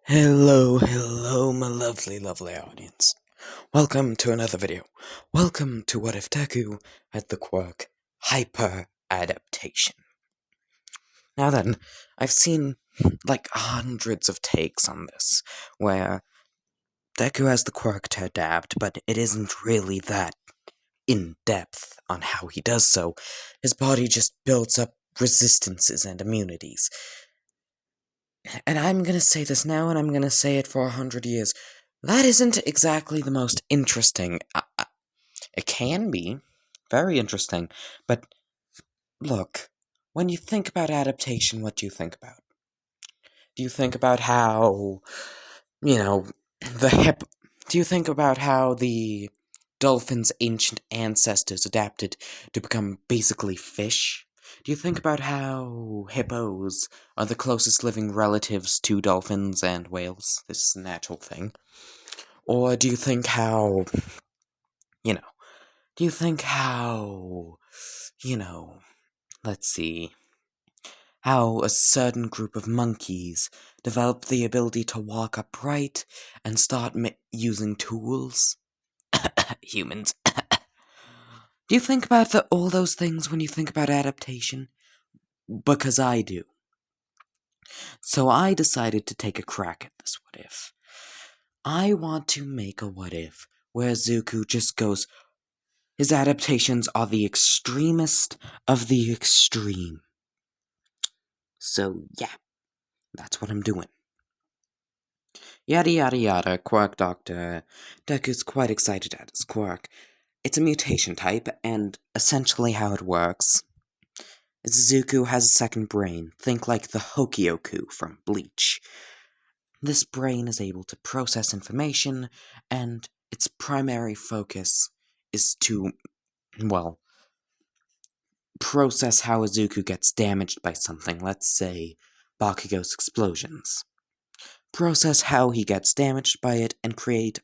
Hello, my lovely audience. Welcome to another video. Welcome to What If Deku had the quirk Hyper Adaptation. Now then, I've seen like hundreds of takes on this, where Deku has the quirk to adapt, but it isn't really that in-depth on how he does so. His body just builds up resistances and immunities. And I'm gonna say this now, and I'm gonna say it for 100 years. That isn't exactly the most interesting. It can be very interesting, but look, when you think about adaptation, what do you think about? Do you think about how, you know, the hip. Do you think about how the dolphin's ancient ancestors adapted to become basically fish? Do you think about how hippos are the closest living relatives to dolphins and whales? This is a natural thing. Or do you think how, do you think how, let's see, how a certain group of monkeys developed the ability to walk upright and start using tools? Humans. Do you think about all those things when you think about adaptation? Because I do. So I decided to take a crack at this what if. I want to make a what if where Zuko just goes, his adaptations are the extremest of the extreme. So yeah, that's what I'm doing. Yada yada yada, Quirk Doctor. Deku's quite excited at his quirk. It's a mutation type, and essentially how it works is Zuko has a second brain. Think like the Hokioku from Bleach. This brain is able to process information, and its primary focus is to, well, process how Izuku gets damaged by something, let's say Bakugo's explosions. Process how he gets damaged by it and create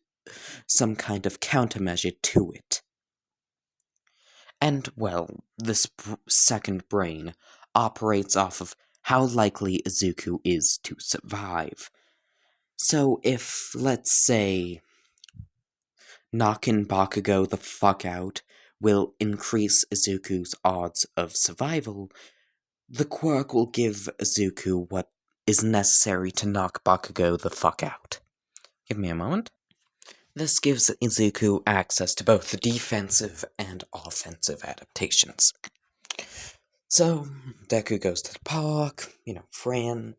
some kind of countermeasure to it. And, well, this second brain operates off of how likely Izuku is to survive. So if, let's say, knocking Bakugo the fuck out will increase Izuku's odds of survival, the quirk will give Izuku what is necessary to knock Bakugo the fuck out. Give me a moment. This gives Izuku access to both the defensive and offensive adaptations. So, Deku goes to the park, Fran,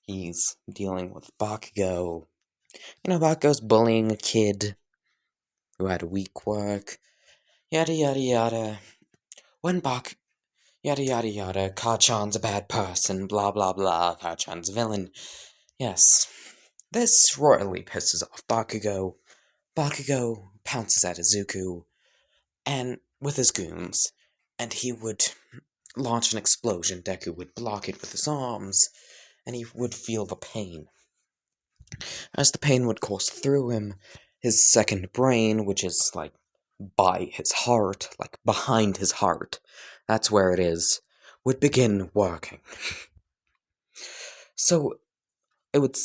he's dealing with Bakugo. Bakugo's bullying a kid who had a weak quirk. Yada yada yada. Yada yada yada, Kachan's a bad person, blah blah blah, Kachan's a villain. Yes, this royally pisses off Bakugo. Bakugo pounces at Izuku, and with his goons, and he would launch an explosion. Deku would block it with his arms, and he would feel the pain. As the pain would course through him, his second brain, which is like by his heart, like behind his heart, that's where it is, would begin working. So it would,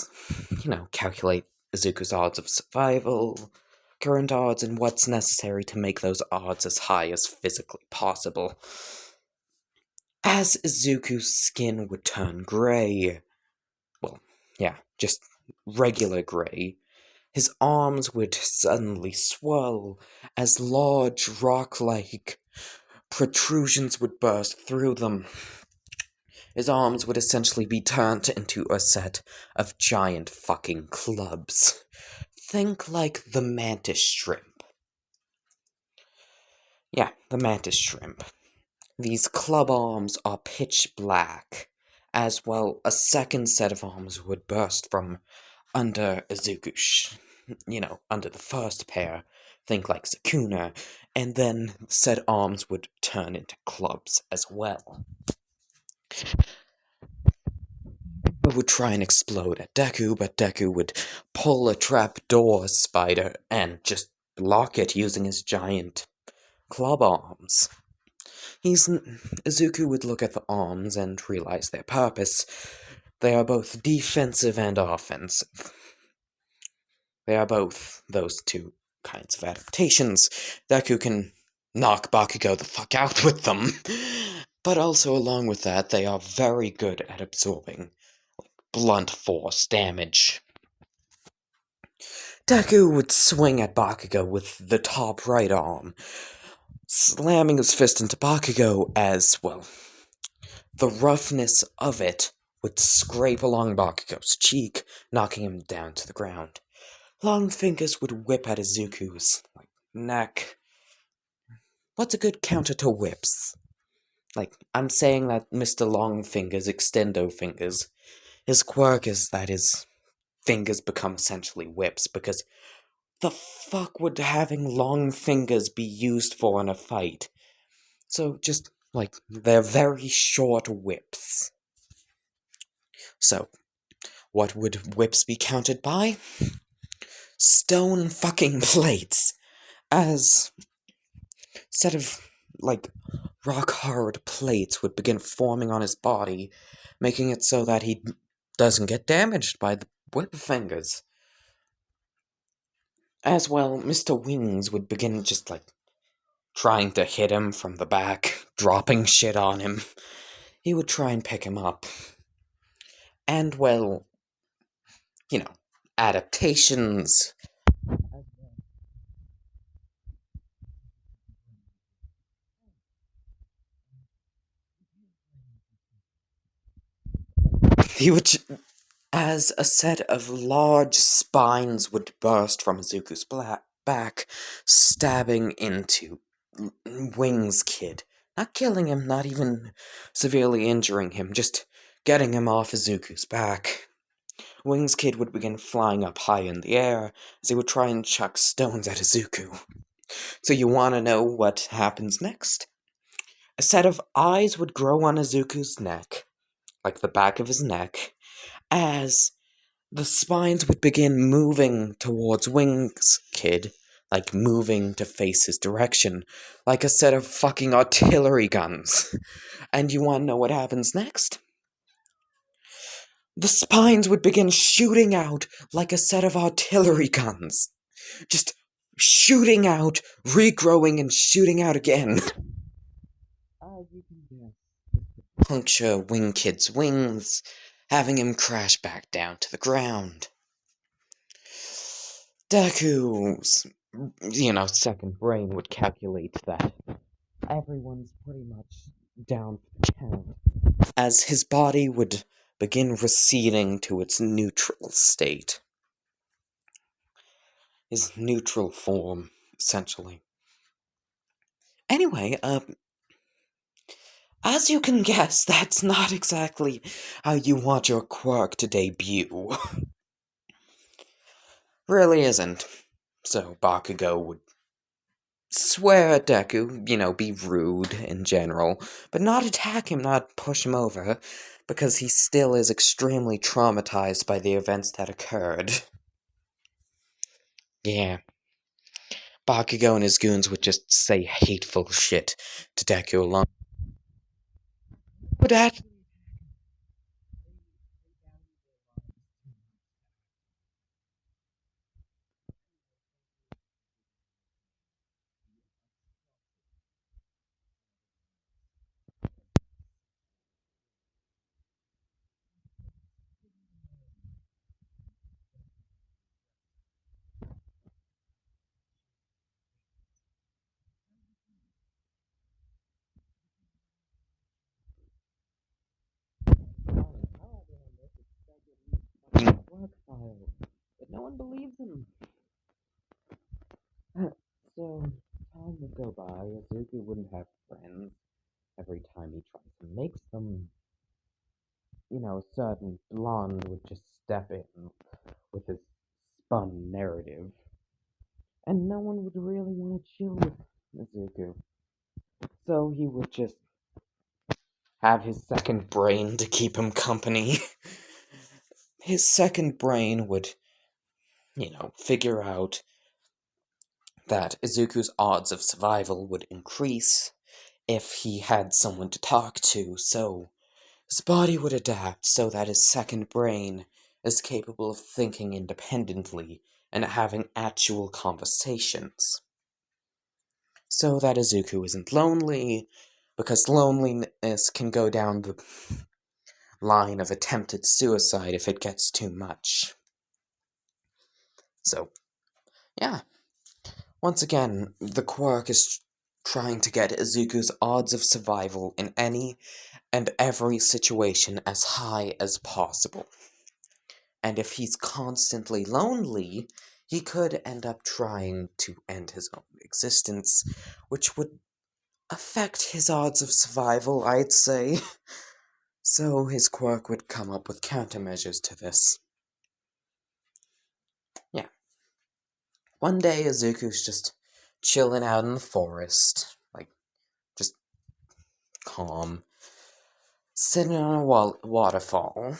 calculate Izuku's odds of survival, current odds, and what's necessary to make those odds as high as physically possible. As Izuku's skin would turn gray, just regular gray, his arms would suddenly swell as large rock-like protrusions would burst through them. His arms would essentially be turned into a set of giant fucking clubs. Think like the mantis shrimp. Yeah, the mantis shrimp. These club arms are pitch black. As well, a second set of arms would burst from under Izuku, under the first pair. Think like Sukuna. And then said arms would turn into clubs as well. It would try and explode at Deku, but Deku would pull a trapdoor spider and just block it using his giant club arms. Izuku would look at the arms and realize their purpose. They are both defensive and offensive. They are both those two kinds of adaptations. Deku can knock Bakugo the fuck out with them, but also along with that, they are very good at absorbing blunt force damage. Deku would swing at Bakugo with the top right arm, slamming his fist into Bakugo as, well, the roughness of it would scrape along Bakugo's cheek, knocking him down to the ground. Long fingers would whip at Izuku's neck. What's a good counter to whips? I'm saying that Mr. Long Fingers, Extendo Fingers, his quirk is that his fingers become essentially whips, because the fuck would having long fingers be used for in a fight? So just, they're very short whips. So, what would whips be counted by? Stone fucking plates. As, instead of, rock-hard plates would begin forming on his body, making it so that he doesn't get damaged by the whip fingers. As well, Mr. Wings would begin just, trying to hit him from the back, dropping shit on him. He would try and pick him up. And, well, adaptations. He would, as a set of large spines would burst from Izuku's back, stabbing into Wings Kid. Not killing him, not even severely injuring him, just getting him off Izuku's back. Wings Kid would begin flying up high in the air as he would try and chuck stones at Izuku. So you want to know what happens next? A set of eyes would grow on Izuku's neck, like the back of his neck, as the spines would begin moving towards Wings Kid, moving to face his direction, like a set of fucking artillery guns. And you want to know what happens next? The spines would begin shooting out like a set of artillery guns. Just shooting out, regrowing, and shooting out again. You can guess. Puncture Wing Kid's wings, having him crash back down to the ground. Deku's, second brain would calculate that everyone's pretty much down for the count, as his body would begin receding to its neutral state. His neutral form, essentially. Anyway, as you can guess, that's not exactly how you want your quirk to debut. Really isn't. So Bakugo would swear at Deku, be rude in general, but not attack him, not push him over, because he still is extremely traumatized by the events that occurred. Yeah. Bakugo and his goons would just say hateful shit to Deku along. But actually, work file, but no one believes him. So, time would go by, Azuki wouldn't have friends. Every time he tries to make them, a certain blonde would just step in with his spun narrative. And no one would really want to chill with Izuku. So he would just have his second brain to keep him company. His second brain would, figure out that Izuku's odds of survival would increase if he had someone to talk to, so His body would adapt so that his second brain is capable of thinking independently and having actual conversations. So that Izuku isn't lonely, because loneliness can go down the line of attempted suicide if it gets too much. So, yeah. Once again, the quirk is trying to get Izuku's odds of survival in any and every situation as high as possible. And if he's constantly lonely, he could end up trying to end his own existence, which would affect his odds of survival, I'd say. So his quirk would come up with countermeasures to this. Yeah. One day, Izuku's just chilling out in the forest, just calm, sitting on a waterfall,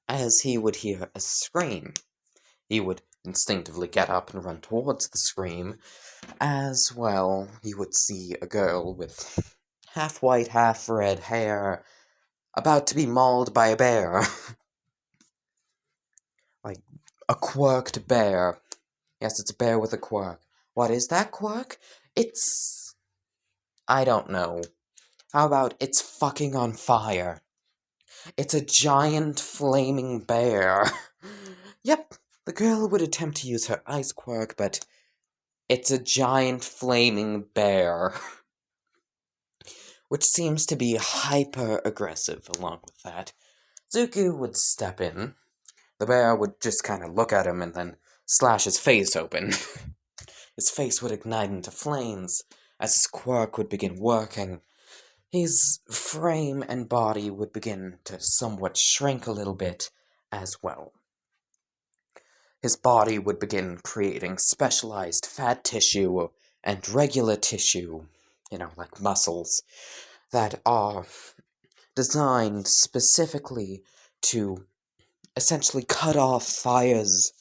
as he would hear a scream. He would instinctively get up and run towards the scream. As well, he would see a girl with half white, half red hair, about to be mauled by a bear. Like, a quirked bear. Yes, it's a bear with a quirk. What is that quirk? I don't know. How about it's fucking on fire? It's a giant flaming bear. Yep, the girl would attempt to use her ice quirk, but it's a giant flaming bear. Which seems to be hyper-aggressive along with that. Zuko would step in. The bear would just kind of look at him and then slash his face open. His face would ignite into flames as his quirk would begin working. His frame and body would begin to somewhat shrink a little bit as well. His body would begin creating specialized fat tissue and regular tissue, like muscles, that are designed specifically to essentially cut off fire's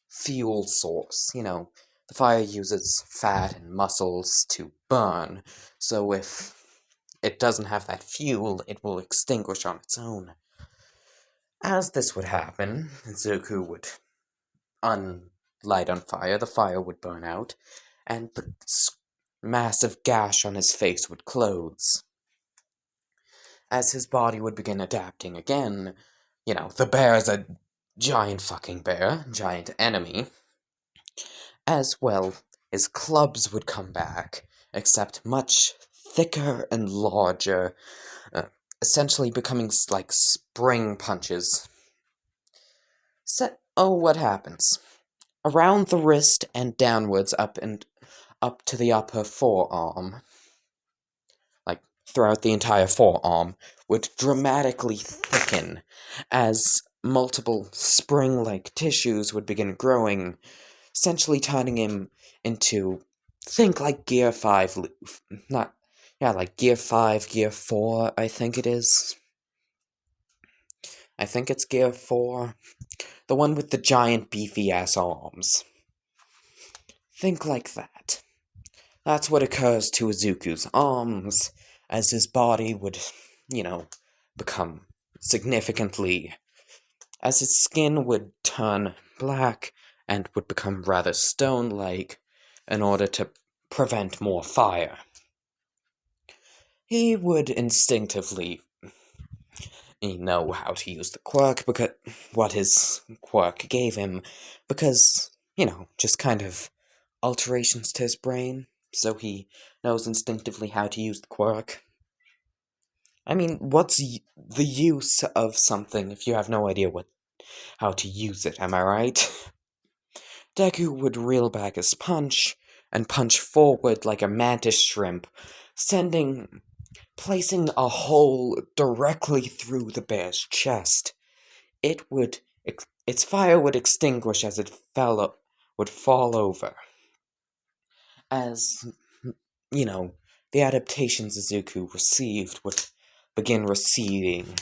fuel source. The fire uses fat and muscles to burn, so if it doesn't have that fuel, it will extinguish on its own. As this would happen, Zuko would light on fire, the fire would burn out, and the massive gash on his face would close. As his body would begin adapting again, the bear's a giant fucking bear, giant enemy. As well, his clubs would come back, except much thicker and larger, essentially becoming like spring punches. What happens? Around the wrist and downwards up to the upper forearm, like throughout the entire forearm, would dramatically thicken as multiple spring-like tissues would begin growing, essentially turning him into, think like Gear 5, like Gear 5, Gear 4, I think it is. I think it's Gear 4. The one with the giant beefy-ass arms. Think like that. That's what occurs to Izuku's arms, as his body would, become significantly, as his skin would turn black and would become rather stone-like in order to prevent more fire. He would instinctively know how to use the quirk, because what his quirk gave him, because, just kind of alterations to his brain, so he knows instinctively how to use the quirk. I mean, what's the use of something if you have no idea how to use it, am I right? Deku would reel back his punch, and punch forward like a mantis shrimp, placing a hole directly through the bear's chest. Its fire would extinguish as it would fall over. As, the adaptations Izuku received would begin receding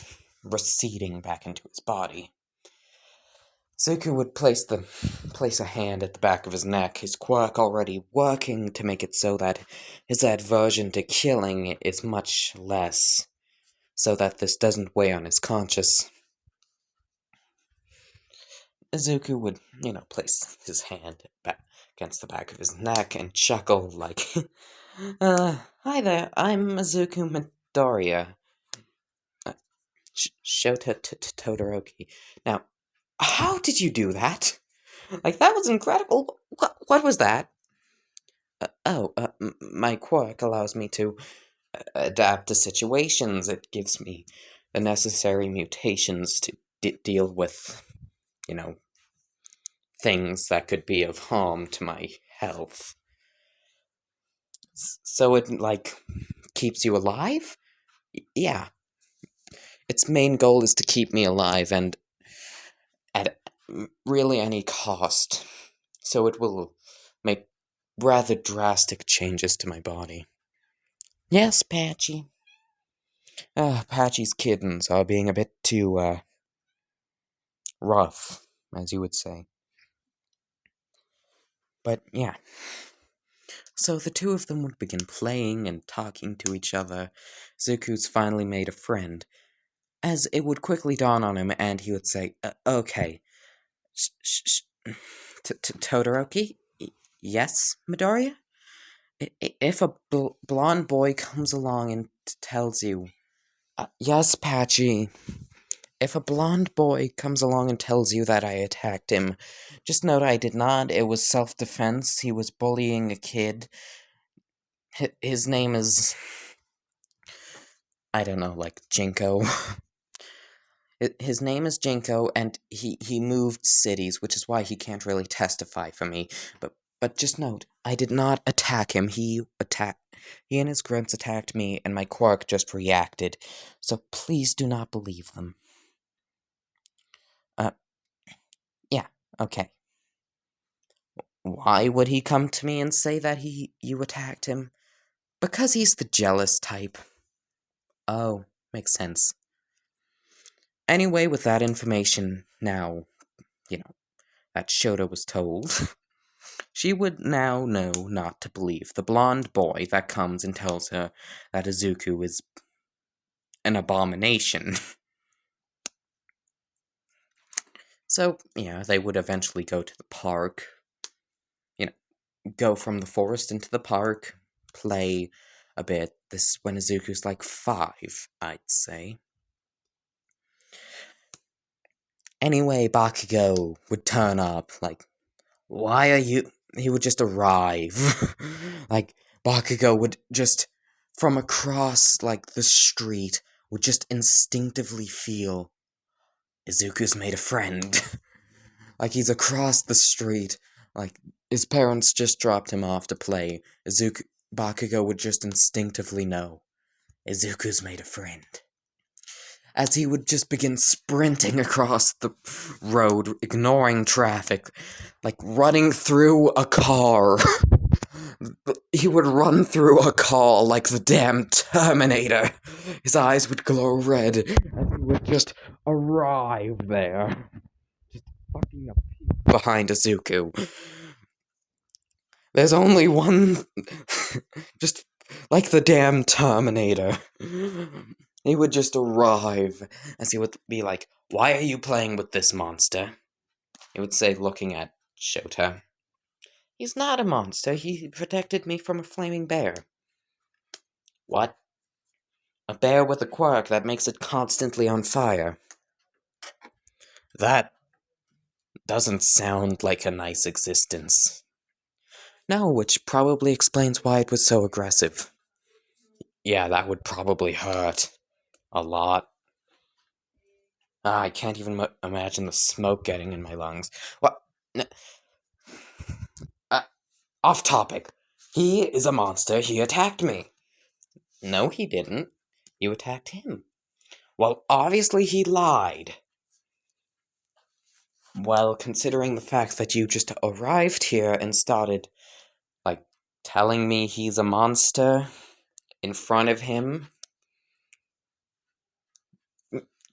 back into his body. Izuku would place a hand at the back of his neck, his quirk already working to make it so that his aversion to killing is much less, so that this doesn't weigh on his conscience, Izuku would, place his hand back against the back of his neck and chuckle like, hi there, I'm Izuku Midoriya. Shoto Todoroki. Now, how did you do that? Like, that was incredible. What was that? My quirk allows me to adapt to situations. It gives me the necessary mutations to deal with, things that could be of harm to my health. So it, keeps you alive? Yeah. Its main goal is to keep me alive, and at really any cost. So it will make rather drastic changes to my body. Yes, Patchy. Patchy's kittens are being a bit too, rough, as you would say. But, yeah. So the two of them would begin playing and talking to each other. Zuku's finally made a friend, as it would quickly dawn on him, and he would say, okay. Todoroki? Yes, Midoriya? If a blonde boy comes along and tells you... yes, Patchy. If a blonde boy comes along and tells you that I attacked him, just note I did not. It was self-defense. He was bullying a kid. His name is... I don't know, Jinko. His name is Jinko, and he moved cities, which is why he can't really testify for me. But just note, I did not attack him. He and his grunts attacked me, and my quirk just reacted. So please do not believe them. Yeah, okay. Why would he come to me and say that you attacked him? Because he's the jealous type. Oh, makes sense. Anyway, with that information now, that Shoto was told, she would now know not to believe the blonde boy that comes and tells her that Izuku is an abomination. So, they would eventually go to the park, go from the forest into the park, play a bit. This is when Izuku's 5, I'd say. Anyway, Bakugo would turn up, why are you... He would just arrive. Bakugo would just, from across, the street, would just instinctively feel Izuku's made a friend. He's across the street, his parents just dropped him off to play. Bakugo would just instinctively know Izuku's made a friend. As he would just begin sprinting across the road, ignoring traffic, running through a car. He would run through a car like the damn Terminator. His eyes would glow red, and he would just arrive there. Just fucking up behind Izuku. There's only one... just like the damn Terminator. He would just arrive, as he would be like, why are you playing with this monster? He would say, looking at Shoto. He's not a monster, he protected me from a flaming bear. What? A bear with a quirk that makes it constantly on fire. That doesn't sound like a nice existence. No, which probably explains why it was so aggressive. Yeah, that would probably hurt. A lot. I can't even imagine the smoke getting in my lungs. What? Off topic. He is a monster. He attacked me. No, he didn't. You attacked him. Well, obviously he lied. Well, considering the fact that you just arrived here and started, telling me he's a monster in front of him,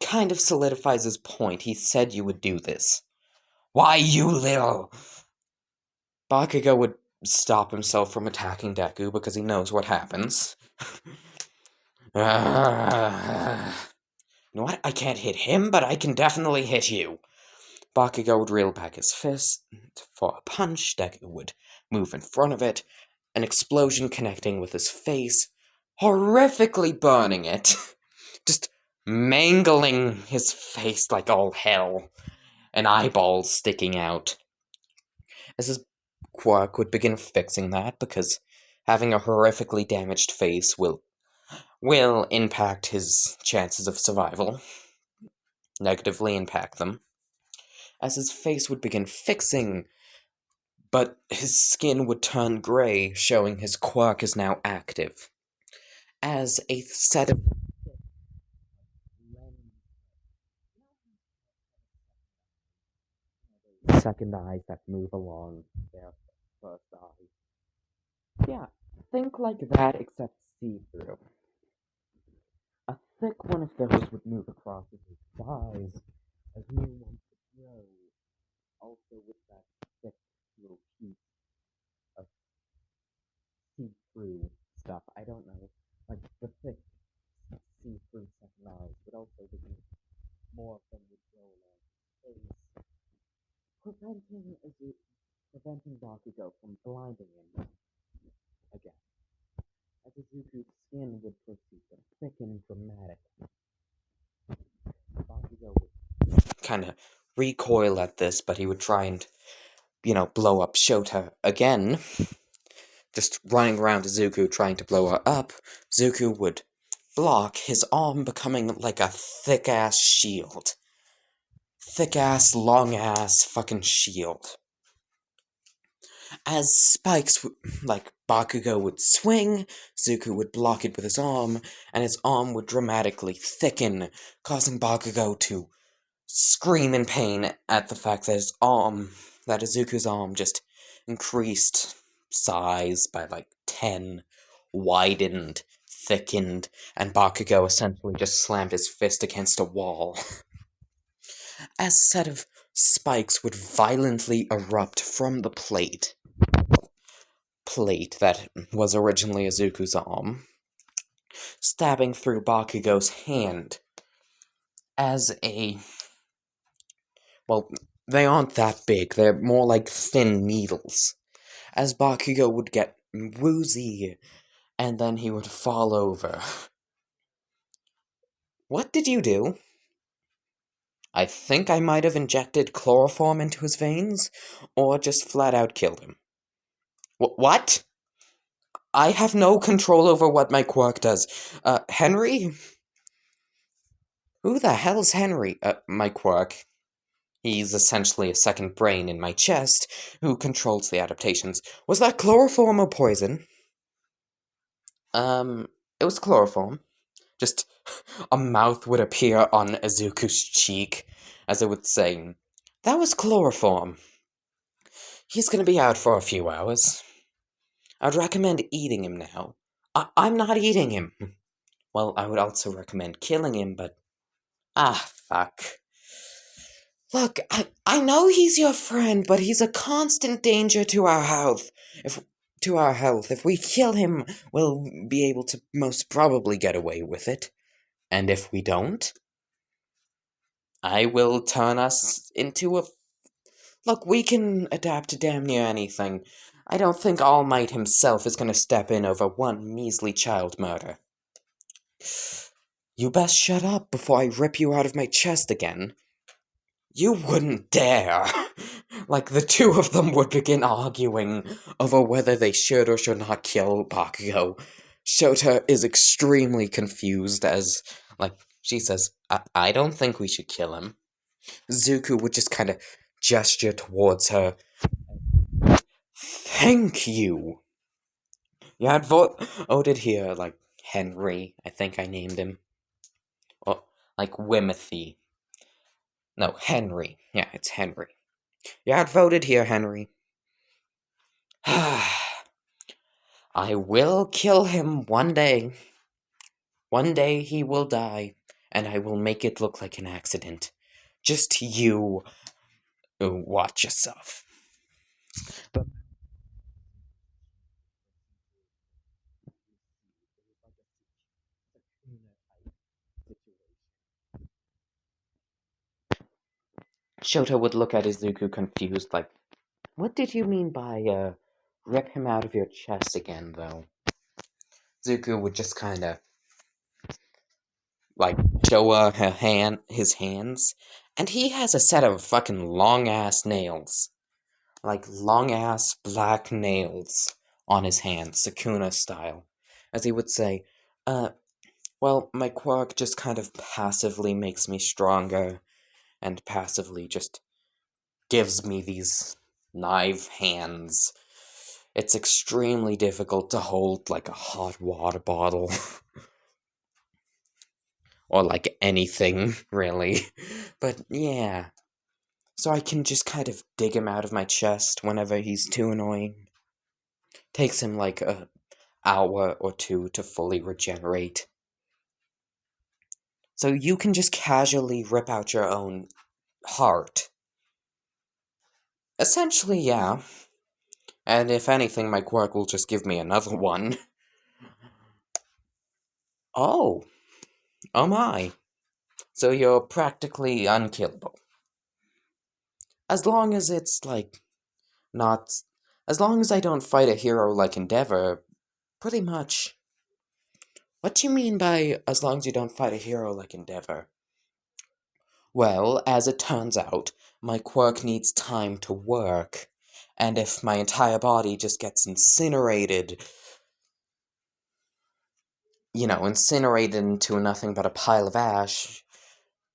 kind of solidifies his point. He said you would do this. Why, you little... Bakugo would stop himself from attacking Deku because he knows what happens. You know what? I can't hit him, but I can definitely hit you. Bakugo would reel back his fist for a punch. Deku would move in front of it, an explosion connecting with his face, horrifically burning it. Just mangling his face like all hell, and eyeballs sticking out. As his quirk would begin fixing that, because having a horrifically damaged face will impact his chances of survival, negatively impact them. As his face would begin fixing, but his skin would turn gray, showing his quirk is now active. As a set of second eyes that move along their first eye. Yeah, think like that except see-through. A thick one of those would move across his thighs as new ones would grow, also with that thick little piece of see-through stuff. I don't know, like the thick see-through second eyes, but also begin more of them would grow along his face, preventing Bakugo from blinding him again. As Izuku's skin would proceed to thicken dramatically, Bakugo would kind of recoil at this, but he would try and, blow up Shoto again. Just running around Izuku trying to blow her up. Izuku would block, his arm becoming like a thick-ass shield. Thick-ass, long-ass fucking shield. As spikes, like Bakugo would swing, Izuku would block it with his arm, and his arm would dramatically thicken, causing Bakugo to scream in pain at the fact that Izuku's arm just increased size by like 10, widened, thickened, and Bakugo essentially just slammed his fist against a wall. As a set of spikes would violently erupt from the plate that was originally Izuku's arm, stabbing through Bakugo's hand well, they aren't that big, they're more like thin needles. As Bakugo would get woozy, and then he would fall over. What did you do? I think I might have injected chloroform into his veins, or just flat out killed him. What? I have no control over what my quirk does. Henry? Who the hell's Henry? My quirk. He's essentially a second brain in my chest who controls the adaptations. Was that chloroform or poison? It was chloroform. Just a mouth would appear on Izuku's cheek as it would say, "That was chloroform. He's gonna be out for a few hours. I'd recommend eating him now." I'm not eating him. Well, I would also recommend killing him, but... fuck. Look, I know he's your friend, but he's a constant danger to our health. If we kill him, we'll be able to most probably get away with it. And if we don't, I will turn us into a... Look, we can adapt to damn near anything. I don't think All Might himself is gonna step in over one measly child murder. You best shut up before I rip you out of my chest again. You wouldn't dare! Like, the two of them would begin arguing over whether they should or should not kill Bakugo. Shoto is extremely confused as, she says, I don't think we should kill him. Zuku would just kind of gesture towards her. Thank you! You had voted here, Henry, I think I named him. Or, Wimothy. No, Henry. Yeah, it's Henry. You outvoted here, Henry. I will kill him one day. One day he will die, and I will make it look like an accident. Just you watch yourself. But Shoto would look at Izuku confused, like, what did you mean by, rip him out of your chest again, though? Izuku would just kinda, like, show his hands, and he has a set of fucking long-ass nails. Like, long-ass black nails on his hands, Sukuna style. As he would say, well, my quirk just kind of passively makes me stronger, and passively just gives me these knife hands. It's extremely difficult to hold, like, a hot water bottle. Or, like, anything, really. But, yeah. So I can just kind of dig him out of my chest whenever he's too annoying. Takes him, like, a hour or two to fully regenerate. So you can just casually rip out your own heart. Essentially, yeah. And if anything, my quirk will just give me another one. Oh. Oh my. So you're practically unkillable. As long as it's, like, not... As long as I don't fight a hero like Endeavor, pretty much. What do you mean by, as long as you don't fight a hero like Endeavor? Well, as it turns out, my quirk needs time to work. And if my entire body just gets incinerated, incinerated into nothing but a pile of ash,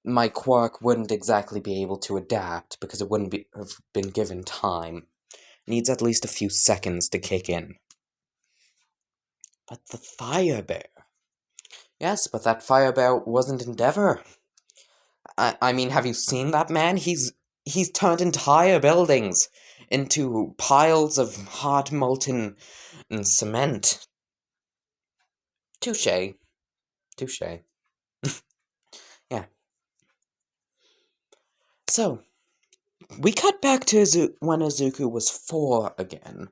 my quirk wouldn't exactly be able to adapt because it wouldn't have been given time. It needs at least a few seconds to kick in. But the fire bear. Yes, but that fire bear wasn't Endeavor. I mean, have you seen that man? He's turned entire buildings into piles of hot molten cement. Touche. Touche. Yeah. So, we cut back to when Izuku was 4 again.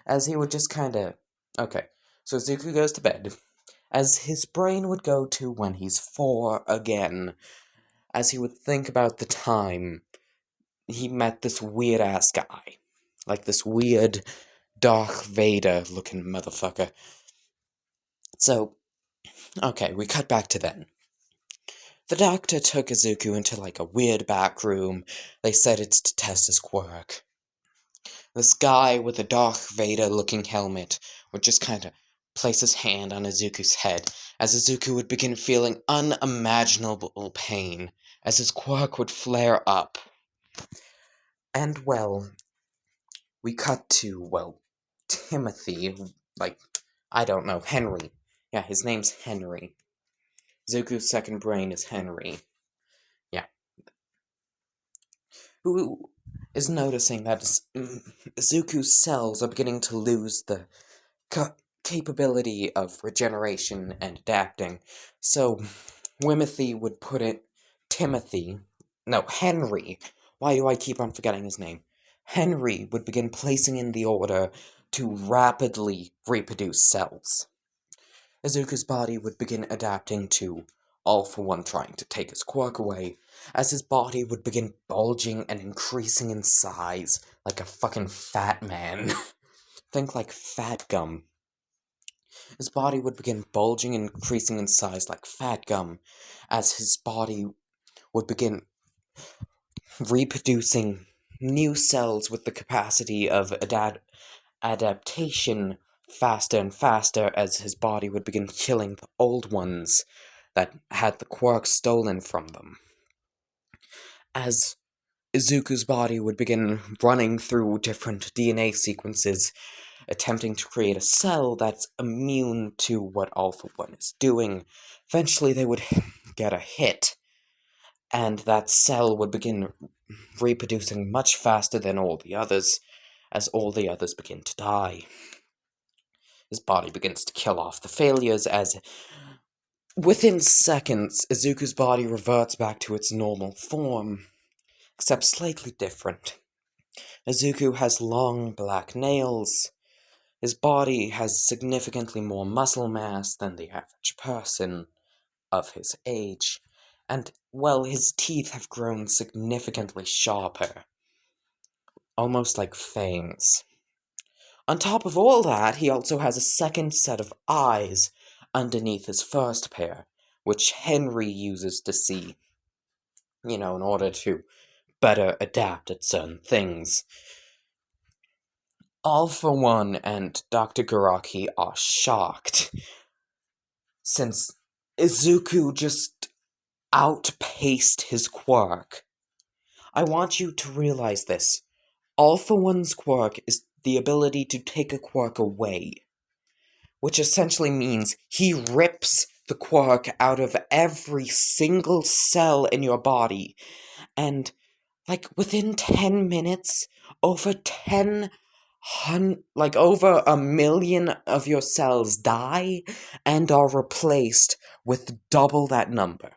As he would just kinda... Okay, so Izuku goes to bed. As his brain would go to when he's 4 again. As he would think about the time he met this weird-ass guy. Like this weird Darth Vader-looking motherfucker. So, okay, we cut back to then. The doctor took Izuku into, like, a weird back room. They said it's to test his quirk. This guy with a Darth Vader-looking helmet would just kind of place his hand on Izuku's head, as Izuku would begin feeling unimaginable pain, as his quirk would flare up. And, well, we cut to, well, Timothy, like, I don't know, Henry. Yeah, his name's Henry. Izuku's second brain is Henry. Yeah. Who is noticing that Izuku's cells are beginning to lose the capability of regeneration and adapting. So, Henry. Why do I keep on forgetting his name? Henry would begin placing in the order to rapidly reproduce cells. Izuku's body would begin adapting to All For One trying to take his quirk away, as his body would begin bulging and increasing in size like a fucking fat man. Think like fat gum. His body would begin bulging and increasing in size like fat gum, as his body would begin reproducing new cells with the capacity of adaptation faster and faster, as his body would begin killing the old ones that had the quirk stolen from them. As Izuku's body would begin running through different DNA sequences, attempting to create a cell that's immune to what All For One is doing. Eventually they would get a hit, and that cell would begin reproducing much faster than all the others, as all the others begin to die. His body begins to kill off the failures, as within seconds, Izuku's body reverts back to its normal form, except slightly different. Izuku has long black nails. His body has significantly more muscle mass than the average person of his age, And, well, his teeth have grown significantly sharper, almost like fangs. On top of all that, he also has a second set of eyes underneath his first pair, which Henry uses to see, in order to better adapt at certain things. All for One and Dr. Garaki are shocked, since Izuku just outpaced his quirk. I want you to realize this. All for One's quirk is the ability to take a quirk away, which essentially means he rips the quirk out of every single cell in your body, and within 10 minutes, over 1 million of your cells die and are replaced with double that number.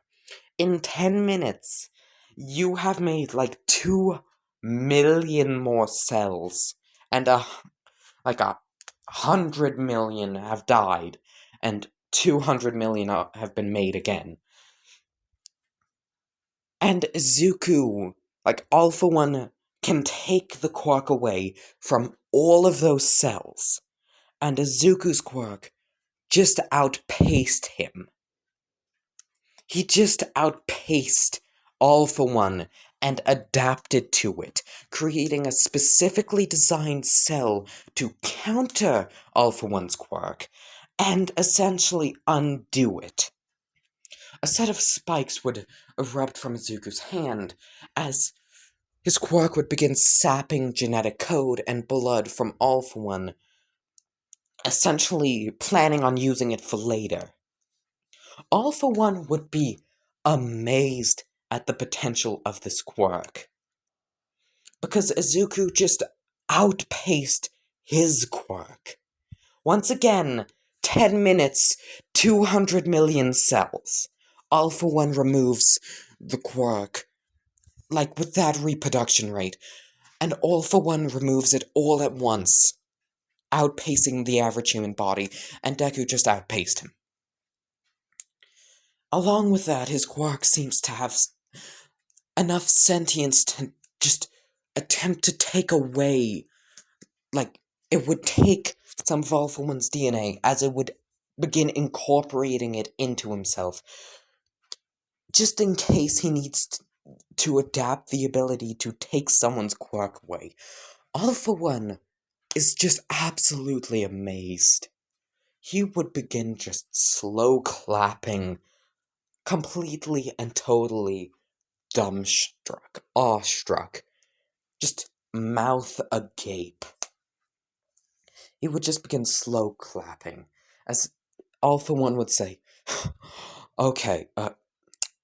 In 10 minutes, you have made 2 million more cells, and 100 million have died, and 200 million have been made again. And Izuku, All for One, can take the quirk away from all of those cells, and Izuku's quirk just outpaced him. He just outpaced All for One and adapted to it, creating a specifically designed cell to counter All for One's quirk and essentially undo it. A set of spikes would erupt from Izuku's hand as his quirk would begin sapping genetic code and blood from All for One, essentially planning on using it for later. All for One would be amazed at the potential of this quirk, because Izuku just outpaced his quirk. Once again, 10 minutes, 200 million cells. All for One removes the quirk, with that reproduction rate, and All for One removes it all at once, outpacing the average human body, and Deku just outpaced him. Along with that, his quirk seems to have enough sentience to just attempt to take away, it would take some of All for One's DNA, as it would begin incorporating it into himself, just in case he needs to adapt the ability to take someone's quirk away. All for One is just absolutely amazed. He would begin just slow clapping, completely and totally dumbstruck, awestruck, just mouth agape. He would just begin slow clapping, as All for One would say, "Okay,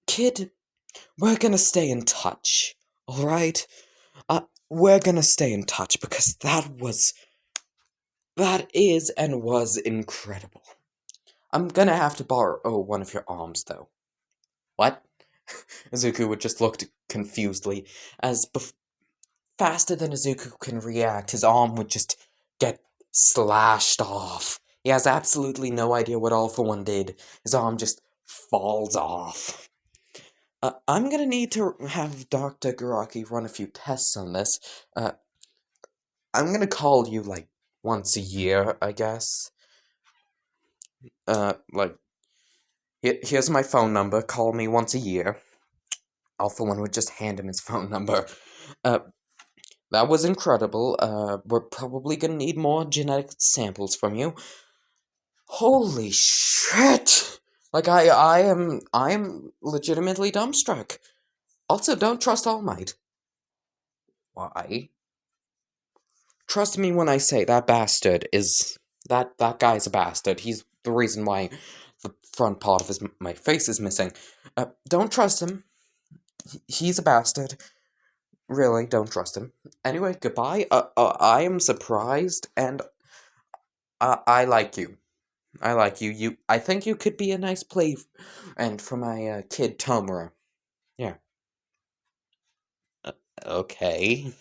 kid, we're gonna stay in touch, alright? We're gonna stay in touch, because that is and was incredible. I'm gonna have to borrow one of your arms, though." "What?" Izuku would just look confusedly, as faster than Izuku can react, his arm would just get slashed off. He has absolutely no idea what All for One did. His arm just falls off. I'm gonna need to have Dr. Garaki run a few tests on this. I'm gonna call you, once a year, I guess. Here's my phone number. Call me once a year. All for One would just hand him his phone number. That was incredible. We're probably gonna need more genetic samples from you. Holy shit! I am legitimately dumbstruck. Also, don't trust All Might. Why? Trust me when I say that bastard is... That guy's a bastard. He's the reason why the front part of my face is missing. Don't trust him. He's a bastard. Really, don't trust him. Anyway, goodbye. I am surprised, and I like you. I like you. I think you could be a nice play, and for my kid Tomura. Yeah. Okay.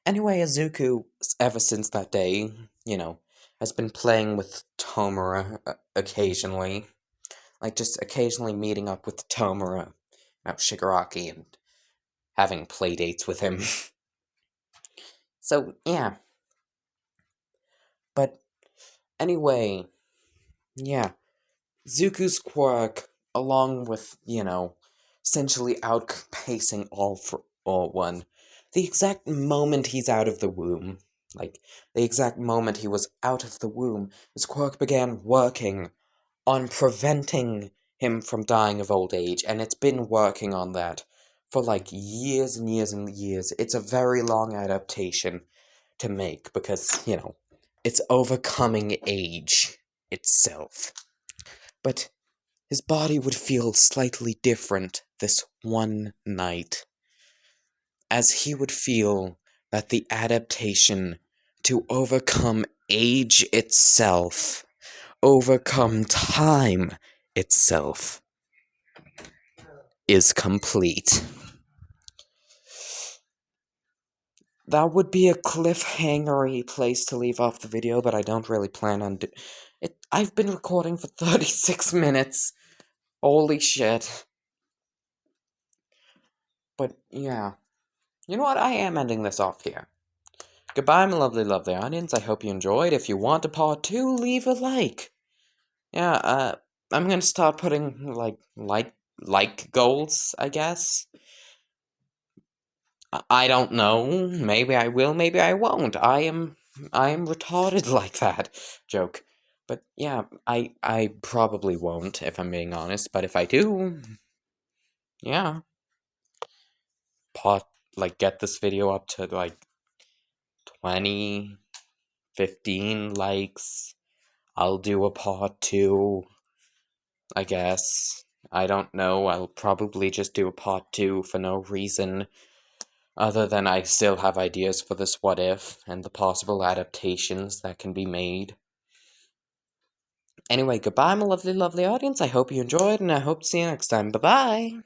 Anyway, Izuku, ever since that day, has been playing with Tomura occasionally. like just occasionally meeting up with Tomura, Shigaraki, and having play dates with him. So, yeah. But, anyway, yeah. Zuko's quirk, along with, essentially outpacing all for all one, the exact moment he's out of the womb, the exact moment he was out of the womb, his quirk began working on preventing him from dying of old age, and it's been working on that for, years and years and years. It's a very long adaptation to make, because, it's overcoming age itself. But his body would feel slightly different this one night, as he would feel that the adaptation to overcome age itself, overcome time itself, is complete. That would be a cliffhangery place to leave off the video, but I don't really plan on it. I've been recording for 36 minutes. Holy shit. But, yeah. You know what? I am ending this off here. Goodbye, my lovely, lovely audience. I hope you enjoyed. If you want a part 2, leave a like. Yeah, I'm gonna start putting, like goals, I guess. I don't know. Maybe I will, maybe I won't. I am retarded like that. Joke. But yeah, I probably won't, if I'm being honest. But if I do, yeah. Get this video up to, 20, 15 likes. I'll do a part 2, I guess. I don't know. I'll probably just do a part 2 for no reason. Other than I still have ideas for this what if, and the possible adaptations that can be made. Anyway, goodbye, my lovely, lovely audience. I hope you enjoyed, and I hope to see you next time. Bye-bye!